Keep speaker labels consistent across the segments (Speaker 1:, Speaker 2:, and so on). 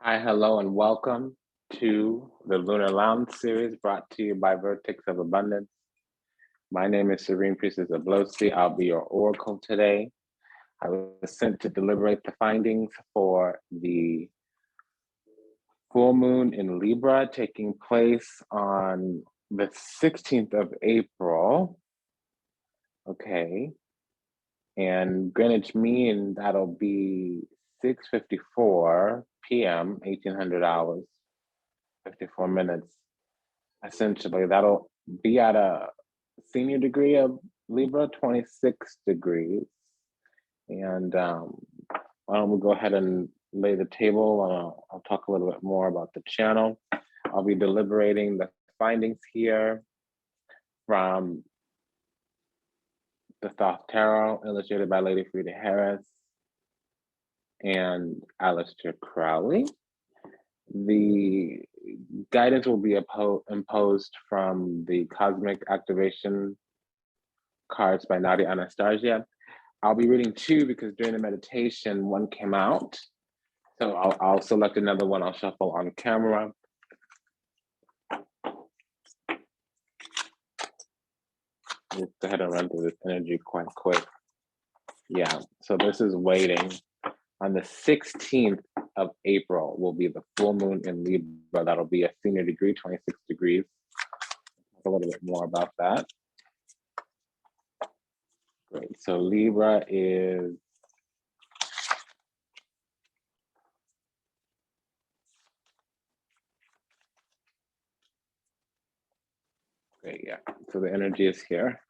Speaker 1: Hi, hello, and welcome to the Lunar Lounge series brought to you by Vertex of Abundance. My name is Serene Priestess Ablosi. I'll be your oracle today. I was sent to deliberate the findings for the full moon in Libra taking place on the 16th of April. Okay. And Greenwich Mean, that'll be 6:54 p.m., 1800 hours, 54 minutes. Essentially, that'll be at a senior degree of Libra, 26 degrees. And why don't we go ahead and lay the table, and I'll talk a little bit more about the channel. I'll be deliberating the findings here from the Thoth Tarot, illustrated by Lady Frida Harris and Aleister Crowley. The guidance will be imposed from the Cosmic Activation cards by Nadia Anastasia. I'll be reading two because during the meditation, one came out. So I'll select another one, I'll shuffle on camera. Let's go ahead and run through this energy quite quick. Yeah, so this is waiting. On the 16th of April will be the full moon in Libra. That'll be a senior degree, 26 degrees. Talk a little bit more about that. Great, so Libra is great, yeah. So the energy is here.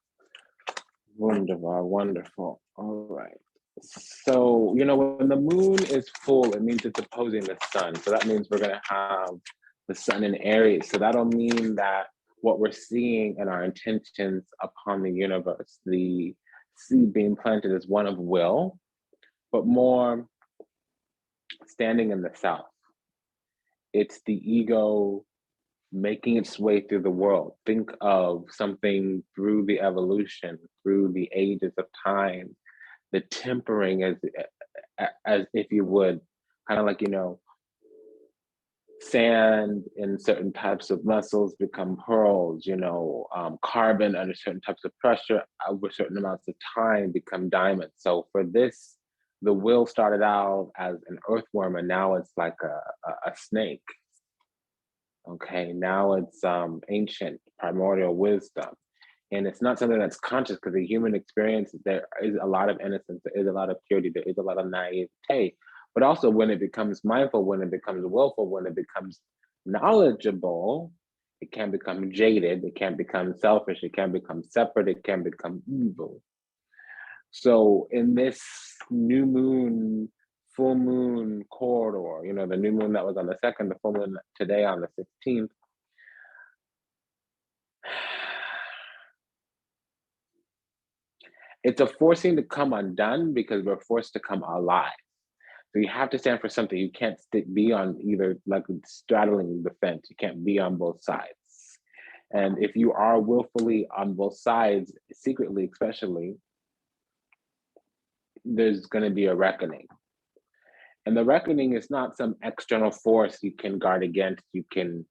Speaker 1: Wonderful, wonderful. All right. So, when the moon is full, it means it's opposing the sun. So that means we're going to have the sun in Aries. So that'll mean that what we're seeing in our intentions upon the universe, the seed being planted is one of will, but more standing in the south. It's the ego making its way through the world. Think of something through the evolution, through the ages of time, the tempering as if you would, kind of like, sand in certain types of metals become pearls, carbon under certain types of pressure over certain amounts of time become diamonds. So for this, the will started out as an earthworm, and now it's like a snake. Okay, now it's ancient primordial wisdom. And it's not something that's conscious, because the human experience, there is a lot of innocence, there is a lot of purity, there is a lot of naivete. But also when it becomes mindful, when it becomes willful, when it becomes knowledgeable, it can become jaded, it can become selfish, it can become separate, it can become evil. So in this new moon, full moon corridor, the new moon that was on the 2nd, the full moon today on the 15th, it's a forcing to come undone because we're forced to come alive. So you have to stand for something. You can't be on either, like straddling the fence. You can't be on both sides. And if you are willfully on both sides, secretly especially, there's going to be a reckoning. And the reckoning is not some external force you can guard against, you can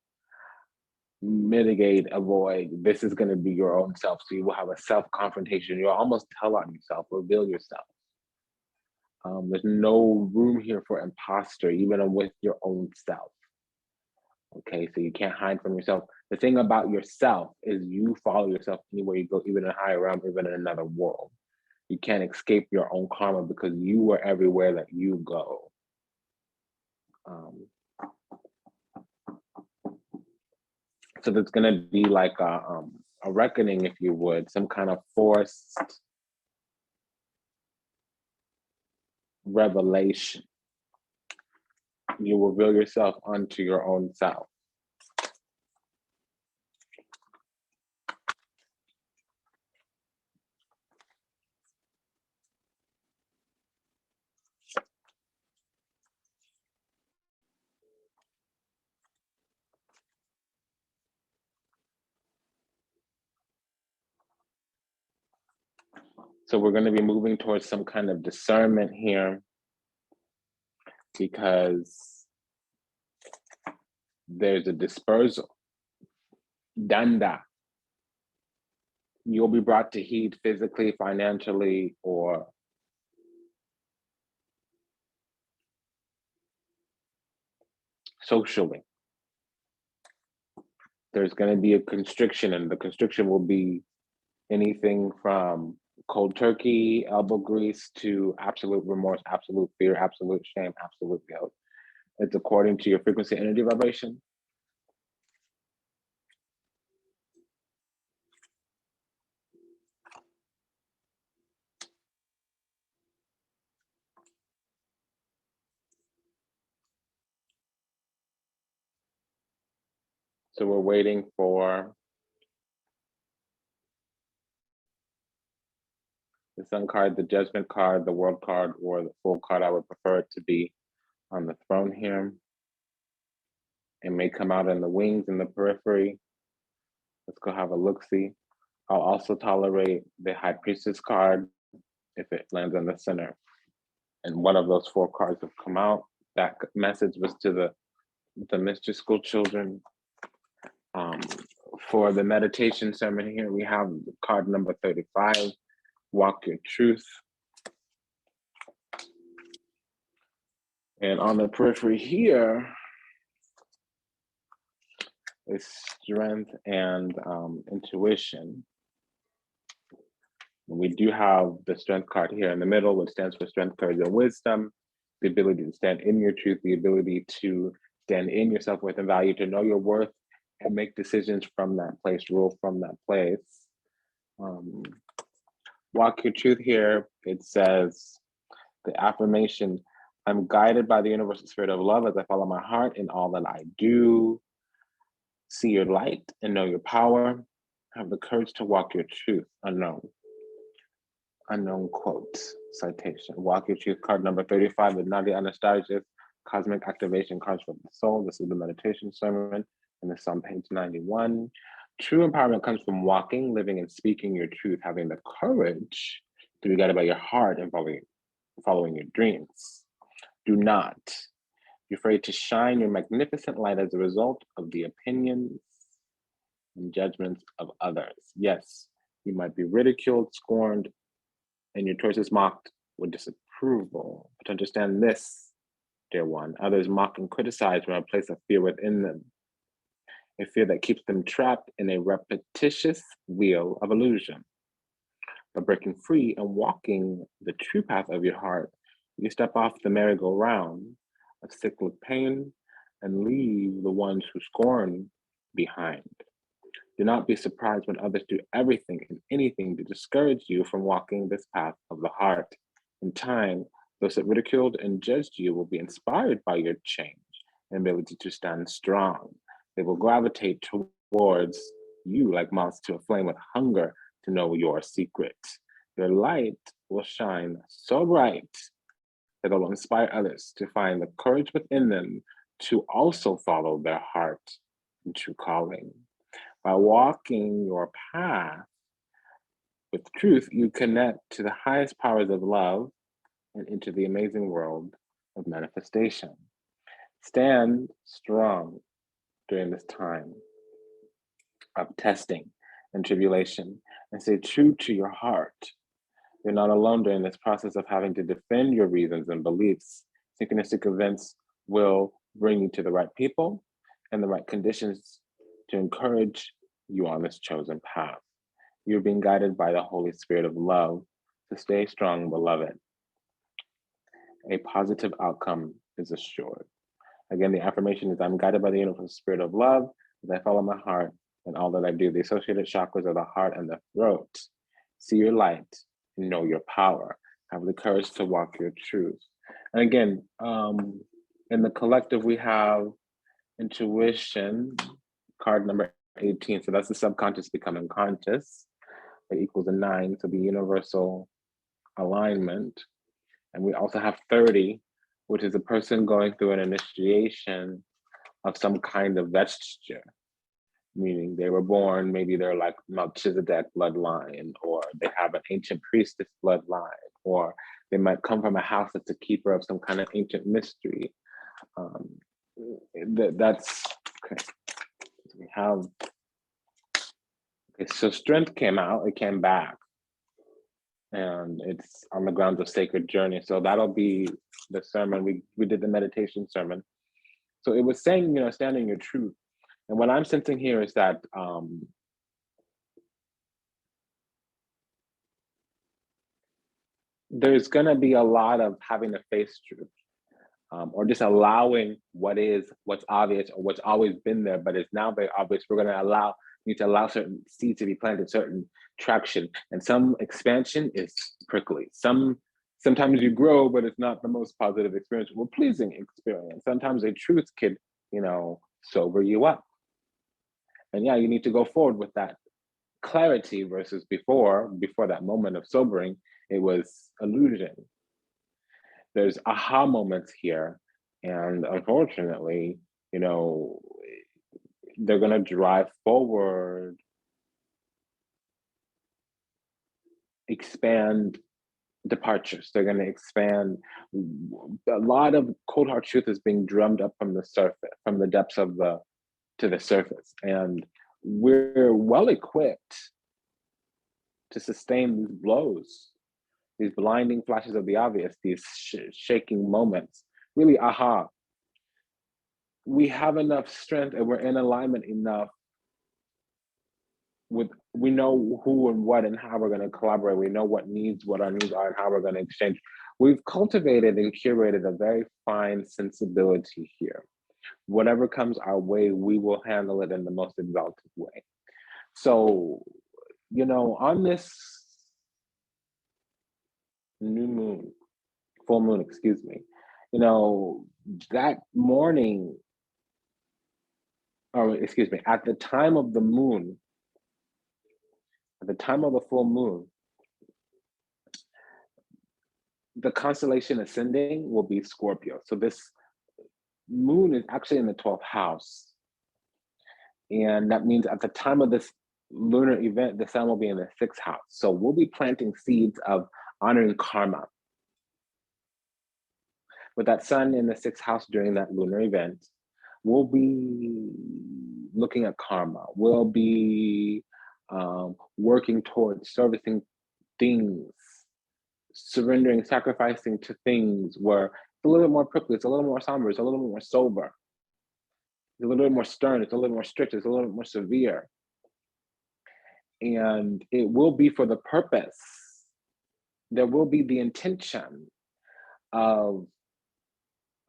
Speaker 1: mitigate, avoid. This is going to be your own self. So you will have a self-confrontation. You'll almost tell on yourself, reveal yourself. There's no room here for imposter, even with your own self. Okay, so you can't hide from yourself. The thing about yourself is you follow yourself anywhere you go, even in a higher realm, even in another world. You can't escape your own karma because you are everywhere that you go. So there's going to be like a reckoning, if you would, some kind of forced revelation. You reveal yourself unto your own self. So we're going to be moving towards some kind of discernment here, because there's a dispersal. Danda. You'll be brought to heed physically, financially, or socially. There's going to be a constriction, and the constriction will be anything from cold turkey, elbow grease, to absolute remorse, absolute fear, absolute shame, absolute guilt. It's according to your frequency, energy, vibration. So we're waiting for the Sun card, the Judgment card, the World card, or the Fool card. I would prefer it to be on the throne here. It may come out in the wings, in the periphery. Let's go have a look-see. I'll also tolerate the High Priestess card if it lands in the center. And one of those 4 cards have come out. That message was to the mystery school children. For the meditation sermon here, we have card number 35, Walk Your Truth. And on the periphery here is strength and intuition. We do have the strength card here in the middle, which stands for strength, courage, and wisdom, the ability to stand in your truth, the ability to stand in your self-worth and value, to know your worth and make decisions from that place, rule from that place. Walk Your Truth here, it says, the affirmation, I'm guided by the universal spirit of love as I follow my heart in all that I do. See your light and know your power. Have the courage to walk your truth. Unknown quote, citation. Walk Your Truth, card number 35 with Nadia Anastasia's Cosmic Activation Cards from the Soul. This is the meditation sermon, and this is on page 91. True empowerment comes from walking, living, and speaking your truth, having the courage to be guided by your heart and following your dreams. Do not be afraid to shine your magnificent light as a result of the opinions and judgments of others. Yes, you might be ridiculed, scorned, and your choices mocked with disapproval. But understand this, dear one, others mock and criticize from a place of fear within them, a fear that keeps them trapped in a repetitious wheel of illusion. By breaking free and walking the true path of your heart, you step off the merry-go-round of cyclic pain and leave the ones who scorn behind. Do not be surprised when others do everything and anything to discourage you from walking this path of the heart. In time, those that ridiculed and judged you will be inspired by your change and ability to stand strong. They will gravitate towards you like moths to a flame with hunger to know your secret. Your light will shine so bright that it will inspire others to find the courage within them to also follow their heart and true calling. By walking your path with truth, you connect to the highest powers of love and into the amazing world of manifestation. Stand strong during this time of testing and tribulation and stay true to your heart. You're not alone during this process of having to defend your reasons and beliefs. Synchronistic events will bring you to the right people and the right conditions to encourage you on this chosen path. You're being guided by the Holy Spirit of love to stay strong, beloved. A positive outcome is assured. Again, the affirmation is, I'm guided by the universal spirit of love as I follow my heart in all that I do. The associated chakras are the heart and the throat. See your light and know your power. Have the courage to walk your truth. And again, in the collective, we have intuition, card number 18. So that's the subconscious becoming conscious. It equals a 9, so the universal alignment. And we also have 30, which is a person going through an initiation of some kind of vesture, meaning they were born, maybe they're like Melchizedek bloodline, or they have an ancient priestess bloodline, or they might come from a house that's a keeper of some kind of ancient mystery. That's Okay, so we have, okay, so strength came out, it came back. And it's on the grounds of sacred journey. So that'll be the sermon. We did the meditation sermon. So it was saying, stand in your truth. And what I'm sensing here is that there's going to be a lot of having to face truth, or just allowing what's obvious or what's always been there, but it's now very obvious. We're going to need to allow certain seeds to be planted, certain traction, and some expansion is prickly. Sometimes you grow, but it's not the most positive experience or pleasing experience. Sometimes a truth could, sober you up. And yeah, you need to go forward with that clarity versus before that moment of sobering, it was illusion. There's aha moments here. And unfortunately, they're going to drive forward, expand departures. They're going to expand. A lot of cold hard truth is being drummed up from the surface, from the depths to the surface. And we're well equipped to sustain these blows, these blinding flashes of the obvious, these shaking moments. Really, aha. We have enough strength and we're in alignment enough we know who and what and how we're going to collaborate. We know what our needs are and how we're going to exchange. We've cultivated and curated a very fine sensibility here. Whatever comes our way, we will handle it in the most exalted way. So, on this full moon, excuse me, that morning, at the time of the moon, at the time of the full moon, the constellation ascending will be Scorpio. So this moon is actually in the 12th house. And that means at the time of this lunar event, the sun will be in the 6th house. So we'll be planting seeds of honoring karma. With that sun in the 6th house during that lunar event, we'll be looking at karma. We'll be working towards servicing things, surrendering, sacrificing to things where it's a little bit more prickly, it's a little more somber, it's a little more sober, it's a little bit more stern, it's a little more strict, it's a little bit more severe. And it will be for the purpose, there will be the intention of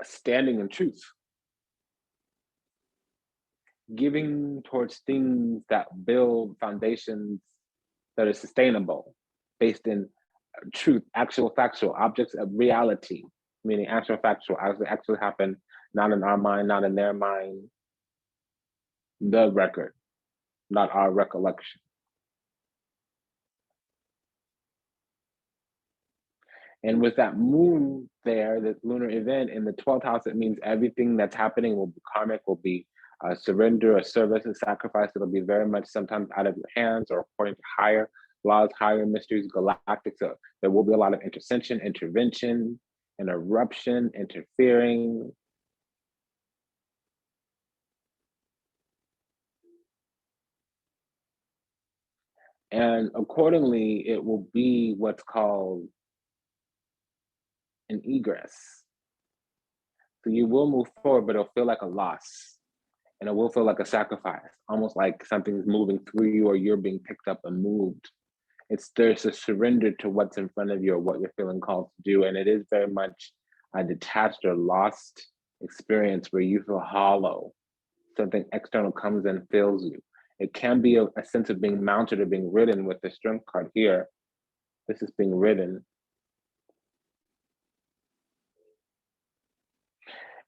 Speaker 1: standing in truth, giving towards things that build foundations that are sustainable, based in truth, actual factual objects of reality, meaning actual factual, actually happen, not in our mind, not in their mind, the record, not our recollection. And with that moon there, the lunar event in the 12th house, it means everything that's happening will be karmic, will be a surrender, a service, a sacrifice. It'll be very much sometimes out of your hands or according to higher laws, higher mysteries, galactic. So there will be a lot of intervention, interruption, interfering. And accordingly, it will be what's called an egress. So you will move forward, but it'll feel like a loss. And it will feel like a sacrifice, almost like something's moving through you or you're being picked up and moved. There's a surrender to what's in front of you or what you're feeling called to do. And it is very much a detached or lost experience where you feel hollow. Something external comes and fills you. It can be a sense of being mounted or being ridden with the strength card here. This is being ridden.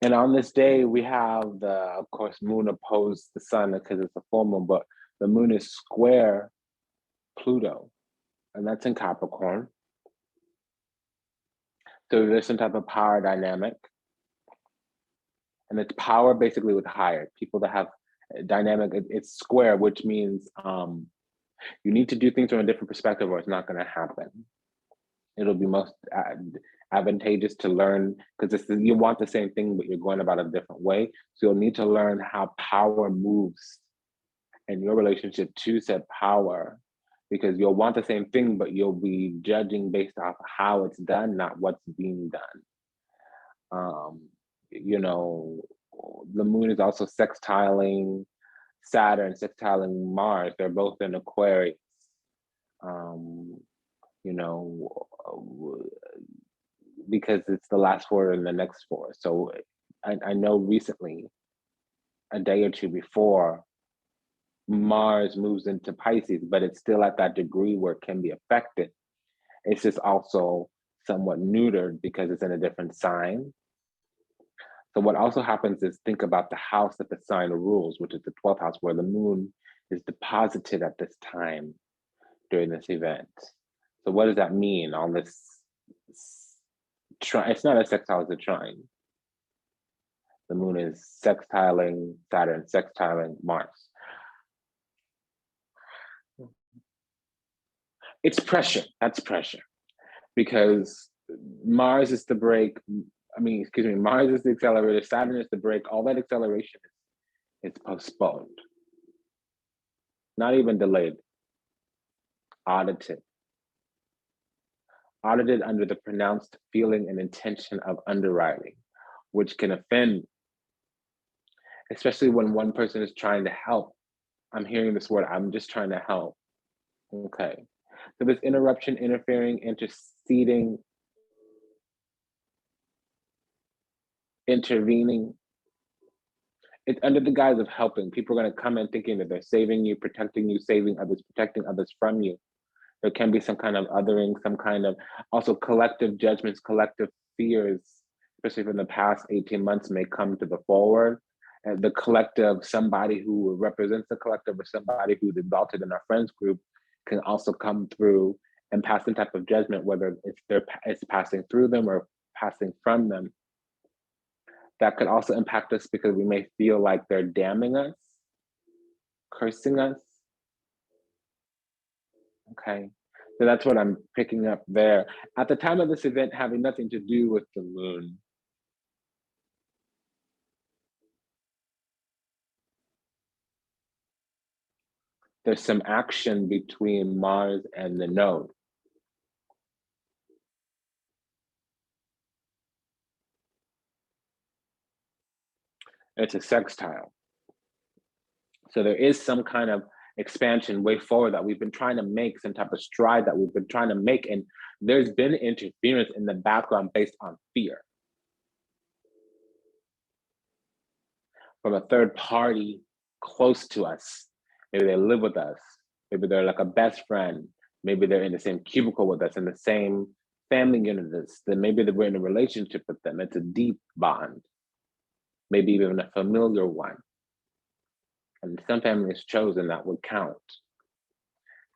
Speaker 1: And on this day, we have of course, moon opposed the sun because it's a full moon, but the moon is square Pluto, and that's in Capricorn. So there's some type of power dynamic. And it's power basically with higher. People that have dynamic, it's square, which means you need to do things from a different perspective or it's not going to happen. It'll be advantageous to learn, because you want the same thing, but you're going about it a different way. So you'll need to learn how power moves in your relationship to said power, because you'll want the same thing, but you'll be judging based off how it's done, not what's being done. You know, the moon is also sextiling Saturn, sextiling Mars. They're both in Aquarius. You know, because it's the last 4 and the next 4. So I know recently, a day or two before, Mars moves into Pisces, but it's still at that degree where it can be affected. It's just also somewhat neutered because it's in a different sign. So what also happens is, think about the house that the sign rules, which is the 12th house, where the moon is deposited at this time during this event. So what does that mean? All this, it's not a sextile, it's a trine. The moon is sextiling Saturn, sextiling Mars. It's pressure, that's pressure. Because Mars is the brake, Mars is the accelerator, Saturn is the brake. All that acceleration is postponed. Not even delayed, audited. Audited under the pronounced feeling and intention of underwriting, which can offend, especially when one person is trying to help. I'm hearing this word, I'm just trying to help. Okay. So this interruption, interfering, interceding, intervening, it's under the guise of helping. People are going to come in thinking that they're saving you, protecting you, saving others, protecting others from you. There can be some kind of othering, some kind of also collective judgments, collective fears, especially from the past 18 months, may come to the forward. And the collective, somebody who represents the collective or somebody who's exalted in our friends group, can also come through and pass some type of judgment, whether it's passing through them or passing from them. That could also impact us because we may feel like they're damning us, cursing us. Okay, so that's what I'm picking up there. At the time of this event, having nothing to do with the moon. There's some action between Mars and the node. It's a sextile. So there is some kind of expansion way forward that we've been trying to make, some type of stride that we've been trying to make. And there's been interference in the background based on fear from a third party close to us. Maybe they live with us. Maybe they're like a best friend. Maybe they're in the same cubicle with us, in the same family unit as us. Then maybe we're in a relationship with them. It's a deep bond, maybe even a familiar one. And some families chosen that would count.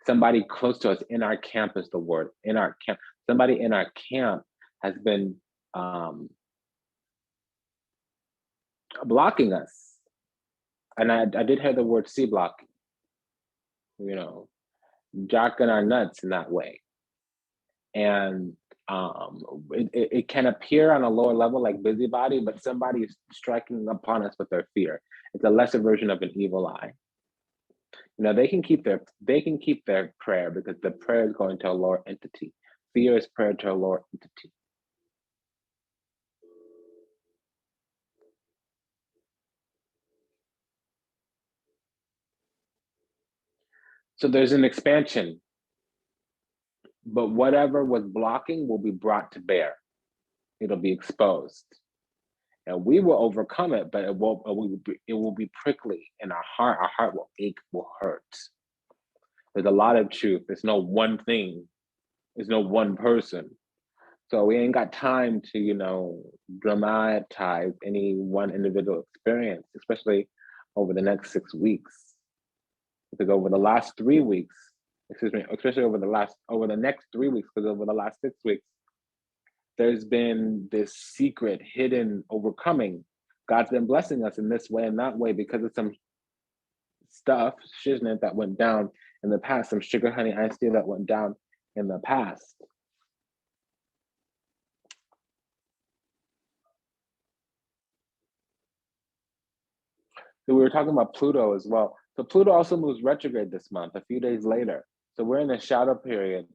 Speaker 1: Somebody close to us in our camp is the word, in our camp. Somebody in our camp has been blocking us. And I did hear the word C blocking, you know, jacking our nuts in that way. And it can appear on a lower level like busybody, but somebody is striking upon us with their fear. It's a lesser version of an evil eye. You know, they can keep their prayer, because the prayer is going to a lower entity. Fear is prayer to a lower entity. So there's an expansion, but whatever was blocking will be brought to bear. It'll be exposed. And we will overcome it, but it will be prickly in our heart. Our heart will ache, will hurt. There's a lot of truth. There's no one thing. There's no one person. So we ain't got time to, you know, dramatize any one individual experience, especially over the next 6 weeks. Because over the last 3 weeks, especially over the next 3 weeks, because over the last 6 weeks, there's been this secret, hidden overcoming. God's been blessing us in this way and that way because of some stuff, shiznit, that went down in the past, some sugar, honey, iced tea that went down in the past. So we were talking about Pluto as well. So Pluto also moves retrograde this month, a few days later. So we're in a shadow period.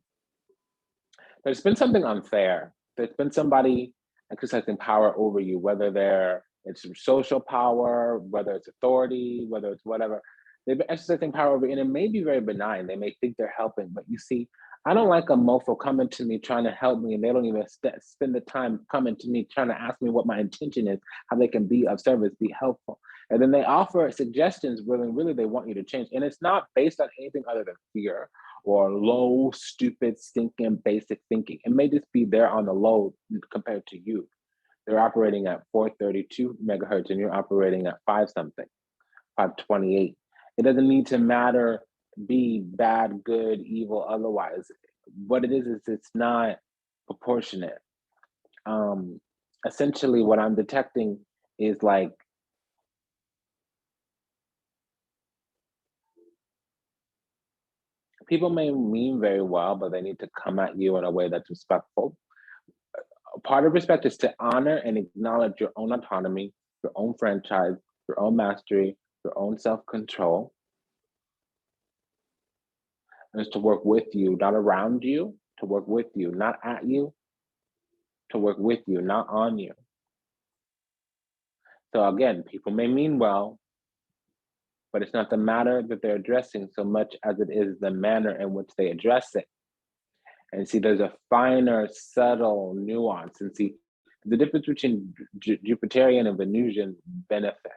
Speaker 1: There's been something unfair. There's been somebody exercising power over you, whether it's social power, whether it's authority, whether it's whatever. They've been exercising power over you, and it may be very benign. They may think they're helping, but you see, I don't like a mofo coming to me trying to help me, and they don't even spend the time coming to me trying to ask me what my intention is, how they can be of service, be helpful. And then they offer suggestions when really they want you to change. And it's not based on anything other than fear or low, stupid, stinking, basic thinking. It may just be there on the low compared to you. They're operating at 432 megahertz and you're operating at 5 something, 528. It doesn't need to matter, be bad, good, evil, otherwise. What it is it's not proportionate. Essentially what I'm detecting is like, people may mean very well, but they need to come at you in a way that's respectful. Part of respect is to honor and acknowledge your own autonomy, your own franchise, your own mastery, your own self-control. And it's to work with you, not around you, to work with you, not at you, to work with you, not on you. So again, people may mean well, but it's not the matter that they're addressing so much as it is the manner in which they address it. And see, there's a finer, subtle nuance. And see, the difference between Jupiterian and Venusian benefit,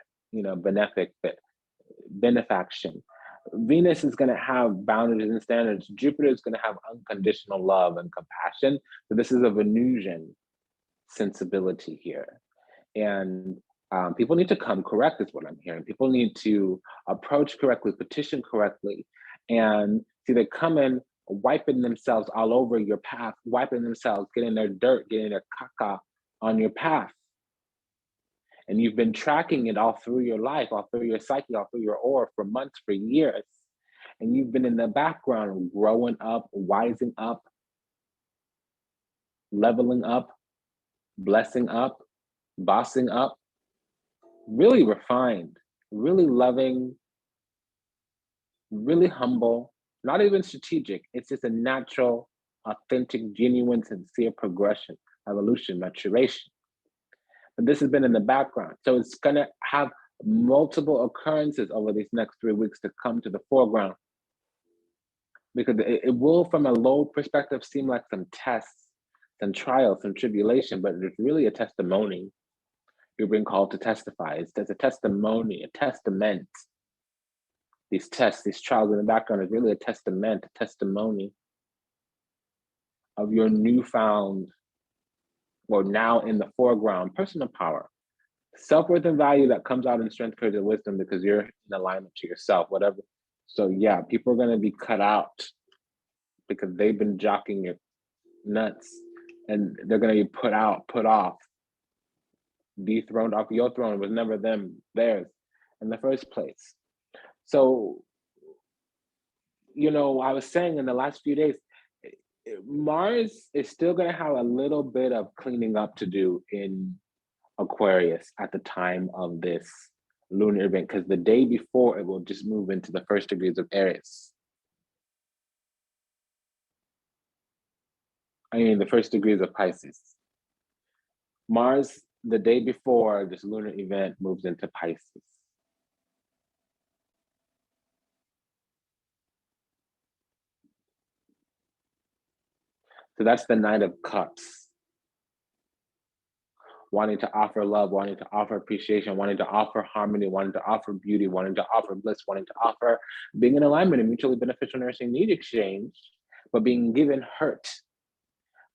Speaker 1: benefaction. Venus is going to have boundaries and standards. Jupiter is going to have unconditional love and compassion. So this is a Venusian sensibility here. And people need to come correct, is what I'm hearing. People need to approach correctly, petition correctly. And see, they come in wiping themselves all over your path, wiping themselves, getting their dirt, getting their caca on your path. And you've been tracking it all through your life, all through your psyche, all through your aura for months, for years. And you've been in the background, growing up, wising up, leveling up, blessing up, bossing up, really refined, really loving, really humble, not even strategic. It's just a natural, authentic, genuine, sincere progression, evolution, maturation. But this has been in the background. So it's gonna have multiple occurrences over these next 3 weeks to come to the foreground. Because it will, from a low perspective, seem like some tests, some trials, some tribulation, but it's really a testimony. You're being called to testify. There's a testimony, a testament. These tests, these trials in the background is really a testament, a testimony of your newfound, or now in the foreground, personal power, self-worth and value that comes out in strength, courage, and wisdom because you're in alignment to yourself, whatever. So yeah, people are going to be cut out because they've been jocking your nuts, and they're going to be put out, put off, dethroned off your throne. It was never them, theirs in the first place. So, I was saying in the last few days, Mars is still going to have a little bit of cleaning up to do in Aquarius at the time of this lunar event, because the day before it will just move into the first degrees of Aries. The first degrees of Pisces. Mars, the day before this lunar event, moves into Pisces. So that's the Knight of Cups. Wanting to offer love, wanting to offer appreciation, wanting to offer harmony, wanting to offer beauty, wanting to offer bliss, wanting to offer being in alignment and mutually beneficial nourishing need exchange, but being given hurt.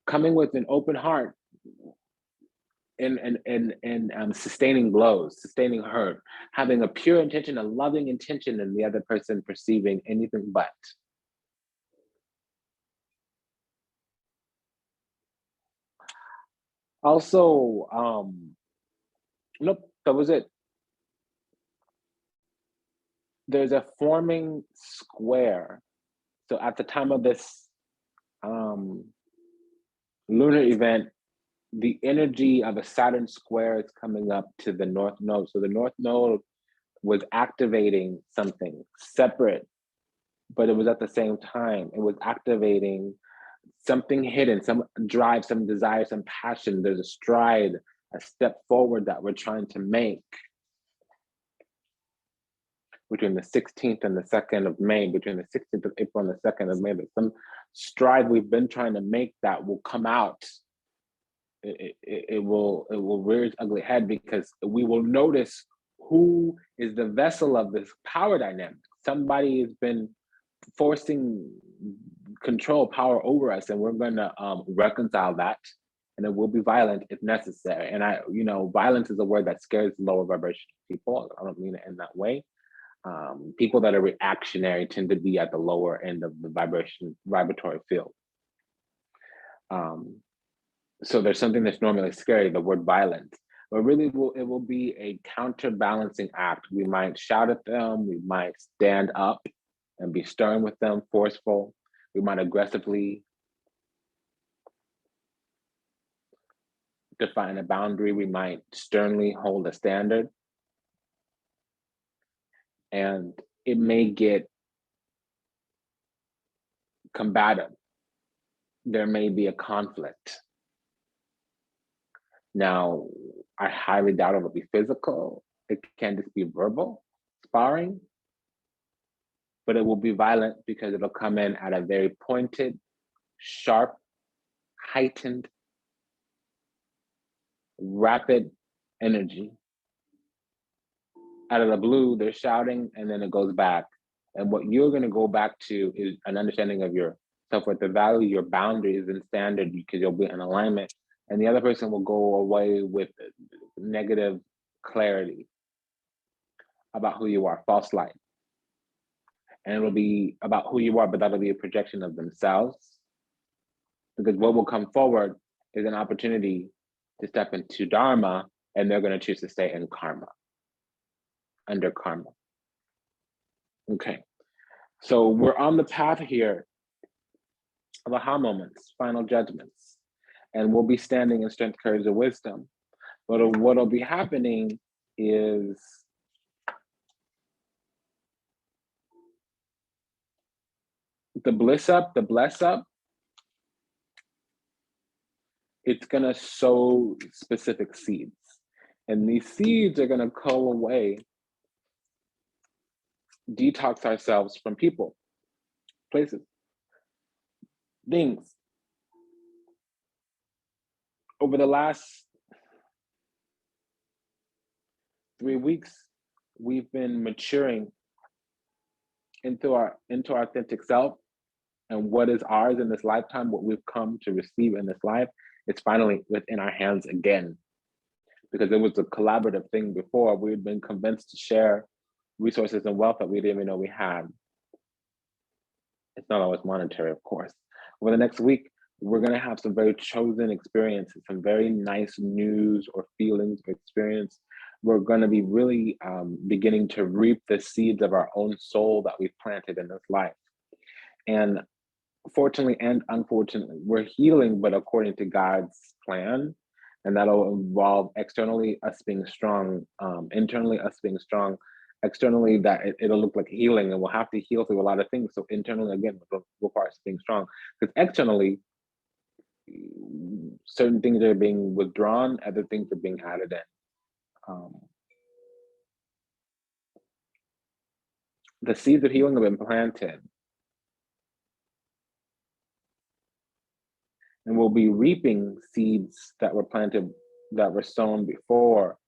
Speaker 1: Coming with an open heart and sustaining blows, sustaining hurt, having a pure intention, a loving intention, and the other person perceiving anything but. Also, nope, that was it. There's a forming square. So at the time of this lunar event, the energy of a Saturn square is coming up to the North Node. So the North Node was activating something separate, but it was at the same time, it was activating something hidden, some drive, some desire, some passion. There's a stride, a step forward that we're trying to make between the 16th and the 2nd of May, between the 16th of April and the 2nd of May. There's some stride we've been trying to make that will come out. It will rear its ugly head, because we will notice who is the vessel of this power dynamic. Somebody has been forcing control, power over us, and we're going to reconcile that, and it will be violent if necessary. And violence is a word that scares lower vibration people. I don't mean it in that way. People that are reactionary tend to be at the lower end of the vibratory field. So there's something that's normally scary, the word violence, but really it will be a counterbalancing act. We might shout at them, we might stand up and be stern with them, forceful. We might aggressively define a boundary. We might sternly hold a standard. And it may get combative. There may be a conflict. Now, I highly doubt it will be physical. It can just be verbal sparring, but it will be violent because it'll come in at a very pointed, sharp, heightened, rapid energy. Out of the blue, they're shouting, and then it goes back. And what you're going to go back to is an understanding of your self-worth, the value, your boundaries and standard, because you'll be in alignment. And the other person will go away with negative clarity about who you are, false light. And it'll be about who you are, but that'll be a projection of themselves. Because what will come forward is an opportunity to step into Dharma, and they're going to choose to stay in karma, under karma. Okay, so we're on the path here of aha moments, final judgments, and we'll be standing in strength, courage, and wisdom. But what'll be happening is the bliss up, the bless up, it's gonna sow specific seeds. And these seeds are gonna go away, detox ourselves from people, places, things. Over the last 3 weeks, we've been maturing into our authentic self, and what is ours in this lifetime, what we've come to receive in this life, it's finally within our hands again. Because it was a collaborative thing before. We had been convinced to share resources and wealth that we didn't even know we had. It's not always monetary, of course. Over the next week, we're going to have some very chosen experiences, some very nice news or feelings or experience. We're going to be really beginning to reap the seeds of our own soul that we've planted in this life. And fortunately and unfortunately, we're healing, but according to God's plan. And that'll involve externally us being strong, internally us being strong, externally that it'll look like healing, and we'll have to heal through a lot of things. So internally, again, will require us being strong. Because externally, certain things are being withdrawn, other things are being added in. The seeds of healing have been planted. And we'll be reaping seeds that were planted, that were sown before.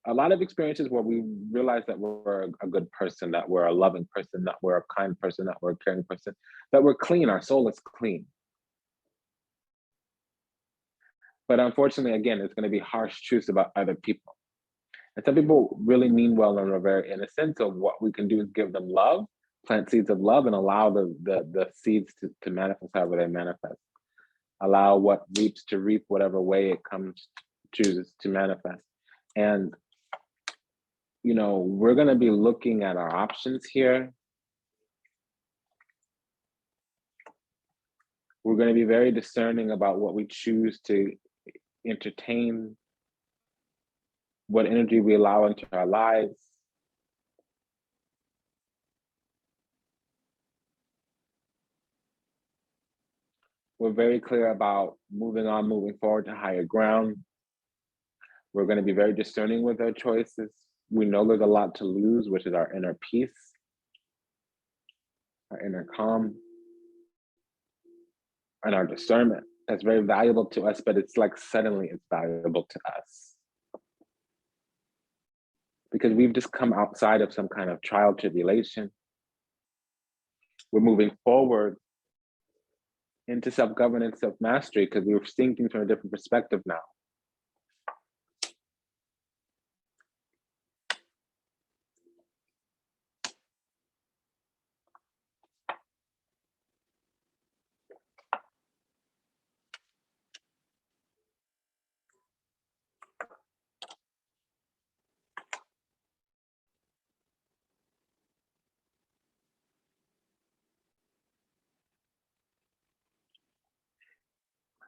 Speaker 1: A lot of experiences where we realize that we're a good person, that we're a loving person, that we're a kind person, that we're a caring person, that we're clean, our soul is clean. But unfortunately, again, it's going to be harsh truths about other people. And some people really mean well and are very innocent. So what we can do is give them love, plant seeds of love, and allow the seeds to manifest however they manifest. Allow what reaps to reap whatever way it chooses to manifest. And, we're going to be looking at our options here. We're going to be very discerning about what we choose to entertain, what energy we allow into our lives. We're very clear about moving on, moving forward to higher ground. We're going to be very discerning with our choices. We know there's a lot to lose, which is our inner peace, our inner calm, and our discernment. That's very valuable to us, but it's like suddenly it's valuable to us. Because we've just come outside of some kind of trial tribulation. We're moving forward into self-governance, self-mastery, because we're seeing things from a different perspective now.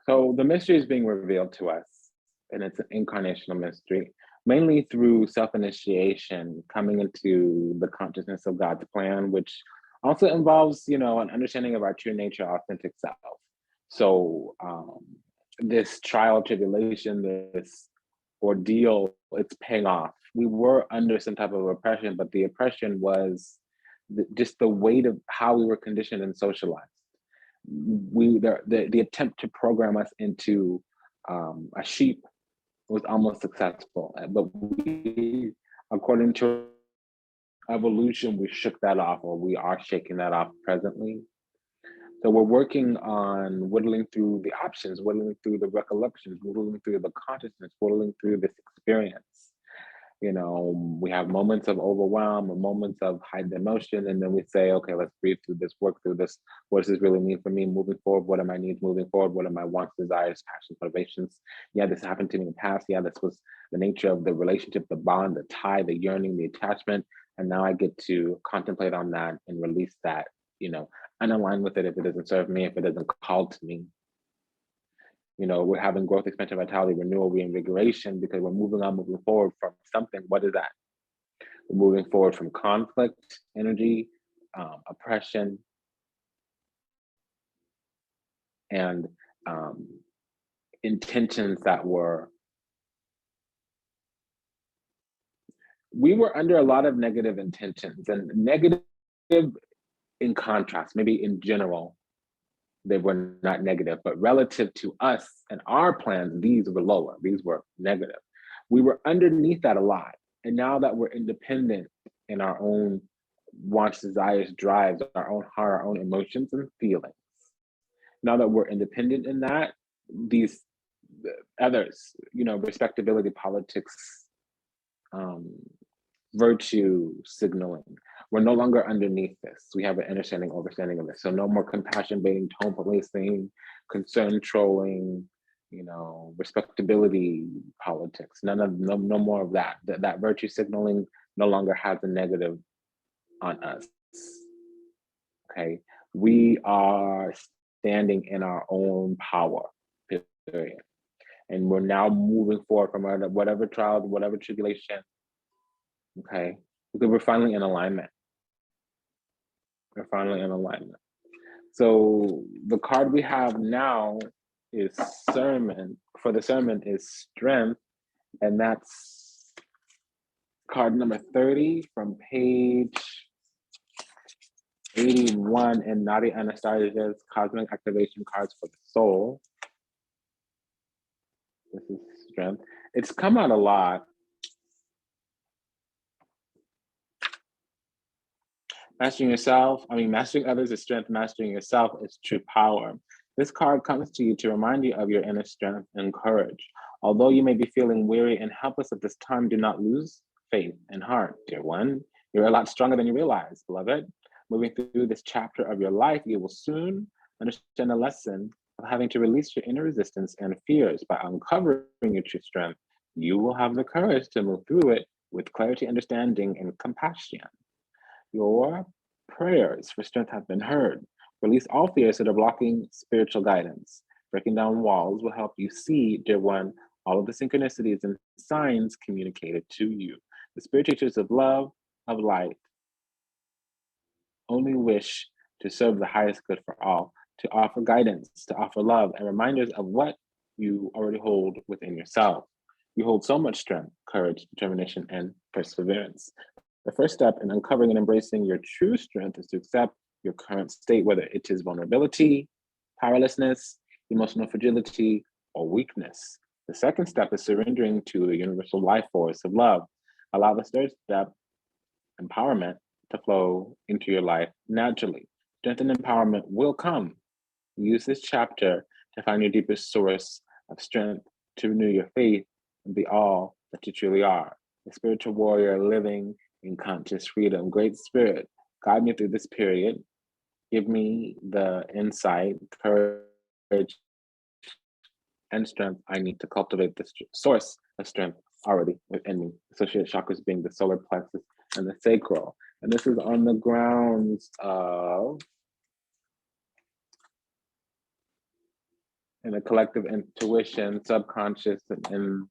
Speaker 1: So the mystery is being revealed to us, and it's an incarnational mystery, mainly through self-initiation, coming into the consciousness of God's plan, which also involves, an understanding of our true nature, authentic self. So this trial, tribulation, this ordeal, it's paying off. We were under some type of oppression, but the oppression was just the weight of how we were conditioned and socialized. The attempt to program us into a sheep was almost successful, but we, according to evolution, we shook that off, or we are shaking that off presently. So we're working on whittling through the options, whittling through the recollections, whittling through the consciousness, whittling through this experience. We have moments of overwhelm or moments of heightened emotion, and then we say, okay, let's breathe through this, work through this. What does this really mean for me moving forward? What are my needs moving forward? What are my wants, desires, passions, motivations? Yeah, this happened to me in the past. Yeah, this was the nature of the relationship, the bond, the tie, the yearning, the attachment. And now I get to contemplate on that and release that, unalign with it if it doesn't serve me, if it doesn't call to me. We're having growth, expansion, vitality, renewal, reinvigoration, because we're moving on, moving forward from something. What is that? We're moving forward from conflict, energy, oppression, and intentions that we were under a lot of negative intentions, and negative in contrast, maybe in general, they were not negative, but relative to us and our plans, these were lower, these were negative. We were underneath that a lot. And now that we're independent in our own wants, desires, drives, our own heart, our own emotions and feelings, now that we're independent in that, these others, respectability, politics, virtue signaling, we're no longer underneath this. We have an understanding, overstanding of this. So no more compassion baiting, tone policing, concern trolling, respectability politics. No more of that. That virtue signaling no longer has a negative on us. Okay, we are standing in our own power, period. And we're now moving forward from whatever trial, whatever tribulation. Okay, because we're finally in alignment. We're finally in alignment. So the card we have now is sermon. For the sermon is strength, and that's card number 30 from page 81 in Nadi Anastasia's Cosmic Activation Cards for the Soul. This is strength. It's come out a lot. Mastering others is strength. Mastering yourself is true power. This card comes to you to remind you of your inner strength and courage. Although you may be feeling weary and helpless at this time, do not lose faith and heart, dear one. You're a lot stronger than you realize, beloved. Moving through this chapter of your life, you will soon understand the lesson of having to release your inner resistance and fears. By uncovering your true strength, you will have the courage to move through it with clarity, understanding, and compassion. Your prayers for strength have been heard. Release all fears that are blocking spiritual guidance. Breaking down walls will help you see, dear one, all of the synchronicities and signs communicated to you. The spirit teachers of love, of light, only wish to serve the highest good for all. to offer guidance, to offer love, and reminders of what you already hold within yourself. You hold so much strength, courage, determination, and perseverance. The first step in uncovering and embracing your true strength is to accept your current state, whether it is vulnerability, powerlessness, emotional fragility, or weakness. The second step is surrendering to the universal life force of love. Allow the third step, empowerment, to flow into your life naturally. Strength and empowerment will come. Use this chapter to find your deepest source of strength, to renew your faith, and be all that you truly are. A spiritual warrior living in conscious freedom. Great Spirit, guide me through this period. Give me the insight, courage, and strength I need to cultivate this source of strength already within me. Associated chakras being the solar plexus and the sacral. And this is on the grounds of the collective intuition, subconscious, and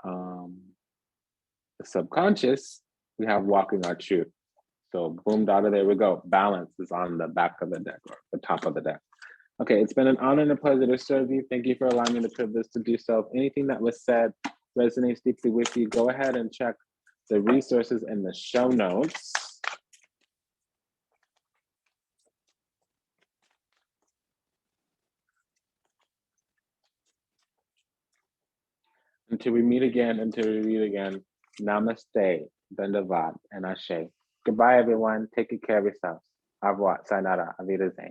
Speaker 1: the subconscious, we have walking our truth. So boom, dada, there we go. Balance is on the back of the deck or the top of the deck. Okay, it's been an honor and a pleasure to serve you. Thank you for allowing me the privilege to do so. If anything that was said resonates deeply with you, go ahead and check the resources in the show notes. Until we meet again, namaste, dandavad, and ashe. Goodbye, everyone. Take good care of yourselves. Au revoir, sayonara, auf Wiedersehen.